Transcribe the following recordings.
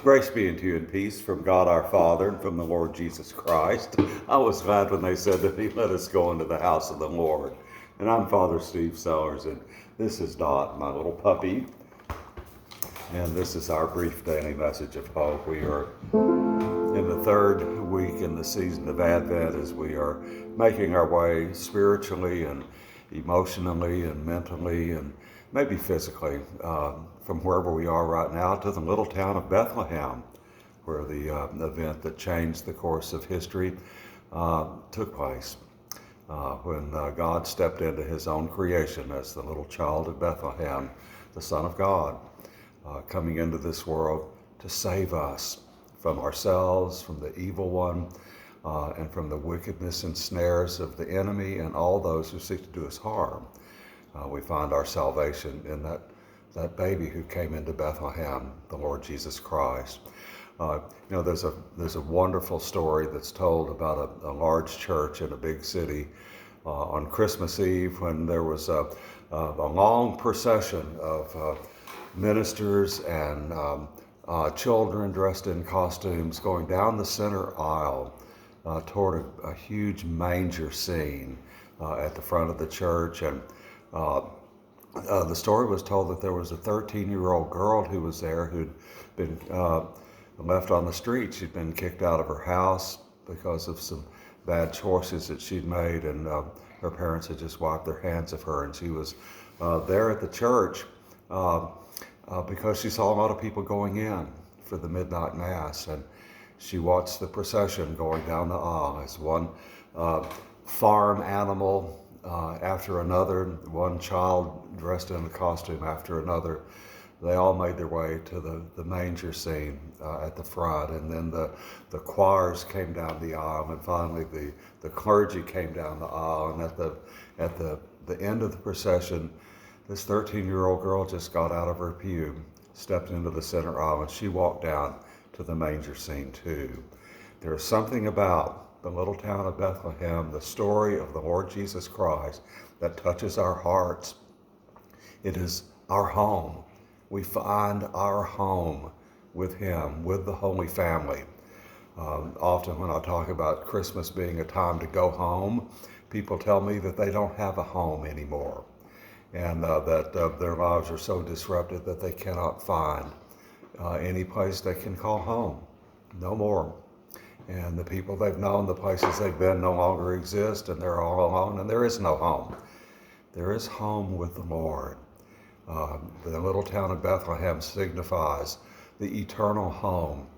Grace be unto you and peace from God our Father and from the Lord Jesus Christ. I was glad when they said that He let us go into the house of the Lord. And I'm Father Steve Sellers, and this is Dot, my little puppy. And this is our brief daily message of hope. We are in the third week in the season of Advent as we are making our way spiritually and emotionally and mentally and maybe physically from wherever we are right now to the little town of Bethlehem, where the event that changed the course of history took place when God stepped into His own creation as the little child of Bethlehem, the Son of God, coming into this world to save us from ourselves, from the evil one, and from the wickedness and snares of the enemy and all those who seek to do us harm. We find our salvation in that baby who came into Bethlehem, the Lord Jesus Christ. There's a wonderful story that's told about a large church in a big city on Christmas Eve when there was a long procession of ministers and children dressed in costumes going down the center aisle toward a huge manger scene at the front of the church. And the story was told that there was a 13-year-old girl who was there who'd been left on the street. She'd been kicked out of her house because of some bad choices that she'd made, and her parents had just wiped their hands of her. And she was there at the church because she saw a lot of people going in for the midnight mass, and she watched the procession going down the aisle as one farm animal after another, one child dressed in a costume after another. They all made their way to the manger scene at the front, and then the choirs came down the aisle, and finally the clergy came down the aisle, and at the end of the procession, this 13-year-old girl just got out of her pew, stepped into the center aisle, and she walked down to the manger scene too. There's something about the little town of Bethlehem, the story of the Lord Jesus Christ, that touches our hearts. It is our home. We find our home with Him, with the Holy Family. Often when I talk about Christmas being a time to go home, people tell me that they don't have a home anymore, and that their lives are so disrupted that they cannot find any place they can call home. No more. And the people they've known, the places they've been no longer exist, and they're all alone, and there is no home. There is home with the Lord. The little town of Bethlehem signifies the eternal home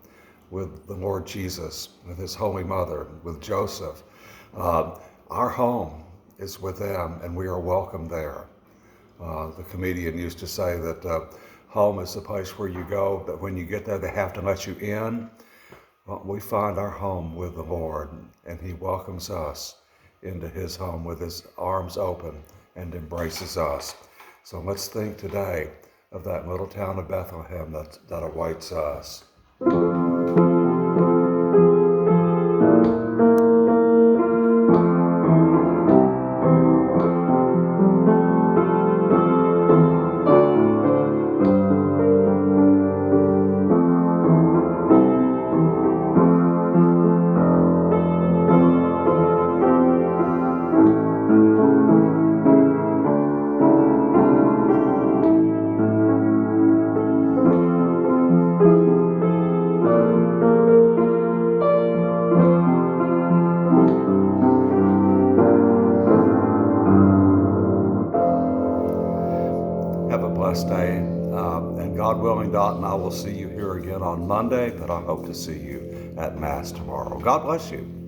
with the Lord Jesus, with His Holy Mother, with Joseph. Our home is with them, and we are welcome there. The comedian used to say that home is the place where you go, but when you get there, they have to let you in. Well, we find our home with the Lord, and He welcomes us into His home with His arms open and embraces us. So let's think today of that little town of Bethlehem that awaits us. Have a blessed day, and God willing, Dot and I will see you here again on Monday, but I hope to see you at Mass tomorrow. God bless you.